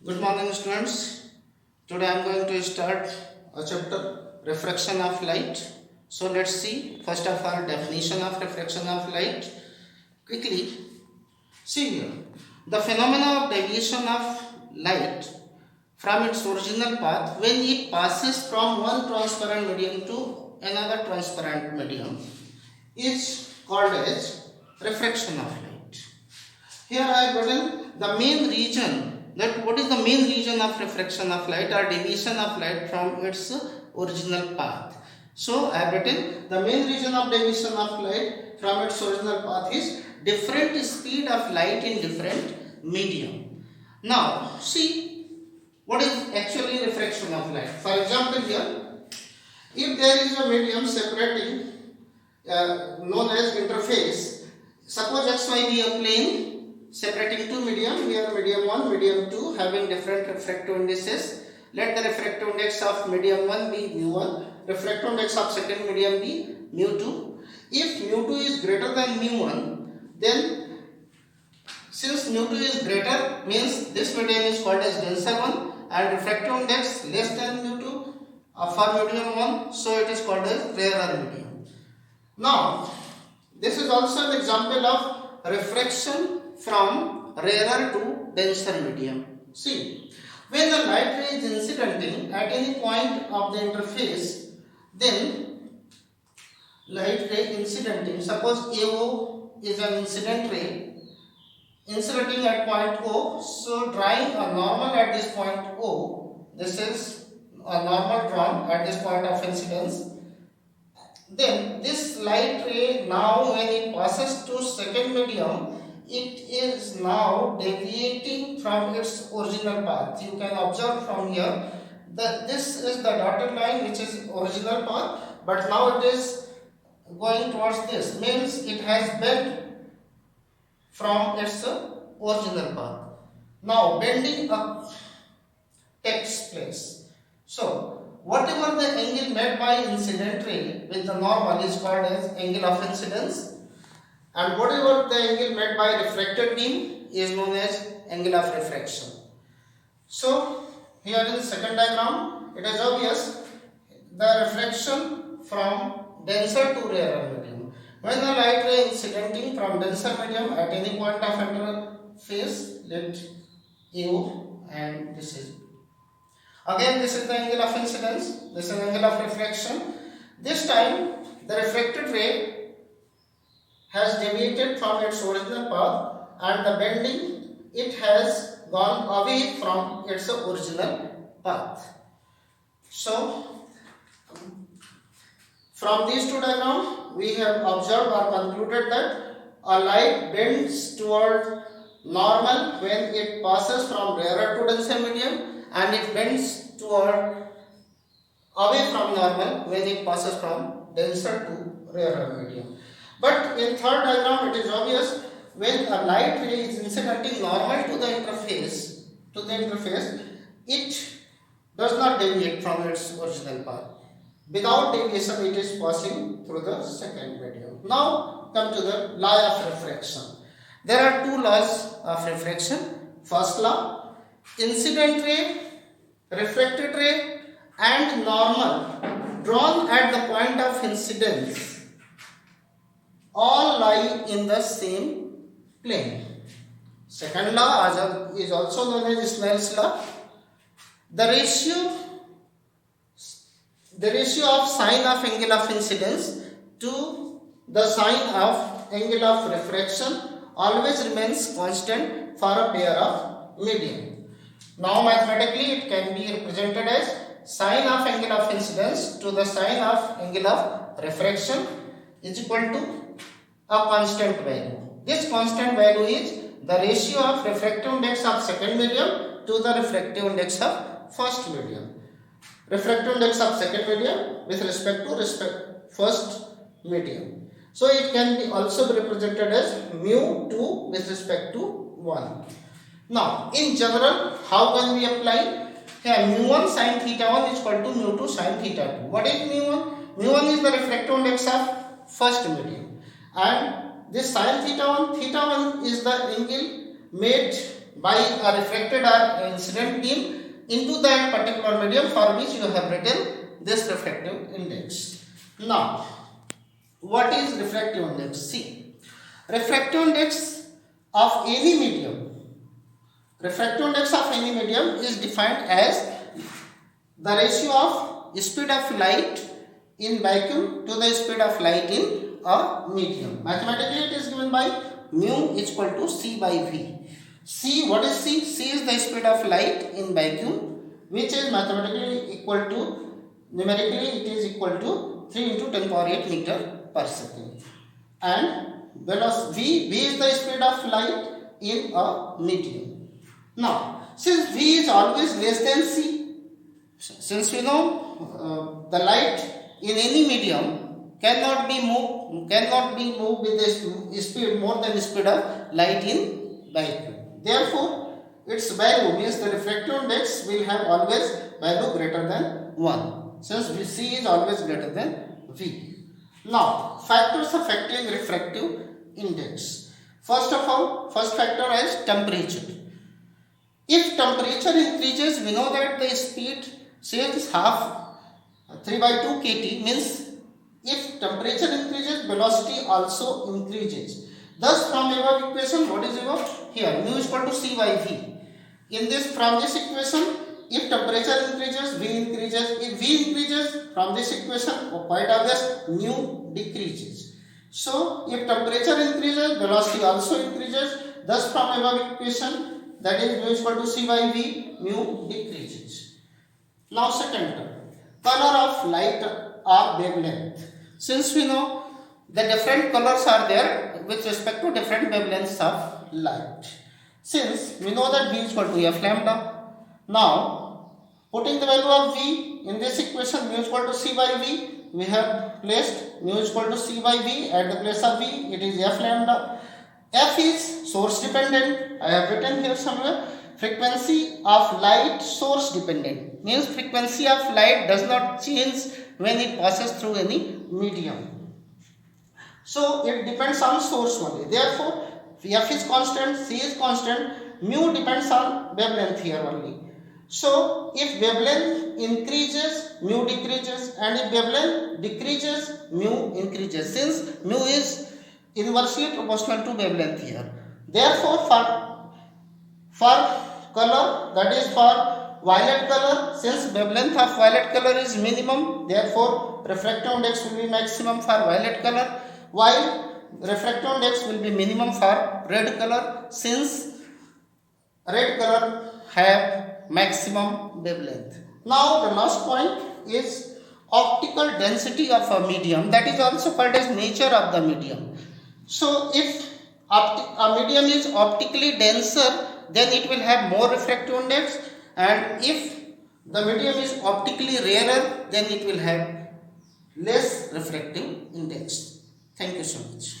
Good morning, students. Today I am going to start a chapter Refraction of Light. So let's see first of all definition of refraction of light. Quickly see here the phenomena of deviation of light from its original path when it passes from one transparent medium to another transparent medium is called as refraction of light. Here I have written the main region, that what is the main region of refraction of light or deviation of light from its original path. So I have written the main region of deviation of light from its original path is different speed of light in different medium. Now see what is actually refraction of light. For example, here if there is a medium separating known as interface, suppose xy be a plane separating two medium, here medium 1, medium 2 having different refractive indices. Let the refractive index of medium 1 be mu1, refractive index of second medium be mu2. If mu2 is greater than mu1, then since mu2 is greater means this medium is called as denser one, and refractive index less than mu2 for medium 1, so it is called as rarer medium. Now this is also an example of refraction from rarer to denser medium. See, when the light ray is incidenting at any point of the interface, then light ray incidenting, suppose AO is an incident ray incidenting at point O, so drawing a normal at this point O, this is a normal drawn at this point of incidence. Then this light ray, now when it passes to second medium, it is now deviating from its original path. You can observe from here that this is the dotted line which is original path, but now it is going towards this, means it has bent from its original path. Now bending up takes place. So whatever the angle made by incident ray with the normal is called as angle of incidence, and whatever the angle made by refracted beam is known as angle of refraction. So here in the second diagram it is obvious the refraction from denser to rarer medium. When the light ray incidenting from denser medium at any point of interface, let AO, and this is again this is the angle of incidence, this is angle of refraction. This time the refracted ray has deviated from its original path, and the bending, it has gone away from its original path. So from these two diagrams we have observed or concluded that a light bends toward normal when it passes from rarer to denser medium, and it bends toward away from normal when it passes from denser to rarer medium. But in third diagram it is obvious when a light ray is incidenting normal to the interface, it does not deviate from its original path. Without deviation it is passing through the second medium. Now come to the law of refraction. There are two laws of refraction. First law, incident ray, refracted ray and normal drawn at the point of incidence all lie in the same plane. Second law is also known as Snell's law. The ratio of sine of angle of incidence to the sine of angle of refraction always remains constant for a pair of medium. Now mathematically it can be represented as sine of angle of incidence to the sine of angle of refraction is equal to a constant value. This constant value is the ratio of refractive index of second medium to the refractive index of first medium. Refractive index of second medium with respect to first medium. So it can be also be represented as mu2 with respect to 1. Now in general, how can we apply? Here mu1 sin theta 1 is equal to mu2 sin theta 2. What is mu1? mu1 is the refractive index of first medium, and this sin theta 1 is the angle made by a refracted or incident beam into that particular medium for which you have written this refractive index. Now, what is refractive index? See, refractive index of any medium. Refractive index of any medium is defined as the ratio of speed of light in vacuum to the speed of light in a medium. Mathematically, it is given by mu is equal to C by V. C, what is C? C is the speed of light in vacuum, which is mathematically equal to, numerically it is equal to 3 into 10 power 8 meter per second. And velocity V is the speed of light in a medium. Now, since V is always less than C, since we know the light in any medium cannot be moved with the speed more than the speed of light in vacuum. Therefore, its value means the refractive index will have always value greater than 1, since C is always greater than V. Now, factors affecting refractive index. First of all, first factor is temperature. If temperature increases, we know that the speed says half 3 by 2 kT, means if temperature increases, velocity also increases. Thus, from above equation, what is above? Here, mu is equal to C by V. In this, from this equation, if temperature increases, V increases. If V increases, from this equation, quite obvious, mu decreases. So, if temperature increases, velocity also increases. Thus, from above equation, that is mu is equal to C by V, mu decreases. Now, second term, color of light or wavelength. Since we know the different colors are there with respect to different wavelengths of light. Since we know that V is equal to F lambda. Now, putting the value of V in this equation, mu is equal to C by V, we have placed mu is equal to C by V at the place of V, it is F lambda. F is source dependent, I have written here somewhere. Frequency of light source dependent, means frequency of light does not change when it passes through any medium. So, it depends on source only. Therefore, F is constant, C is constant, mu depends on wavelength here only. So, if wavelength increases, mu decreases, and if wavelength decreases, mu increases, since mu is inversely proportional to wavelength here. Therefore, for color, that is for violet color, since wavelength of violet color is minimum, therefore refractive index will be maximum for violet color, while refractive index will be minimum for red color, since red color have maximum wavelength. Now, the last point is optical density of a medium, that is also called as nature of the medium. So, if a medium is optically denser, then it will have more refractive index, and if the medium is optically rarer, then it will have less refractive index. Thank you so much.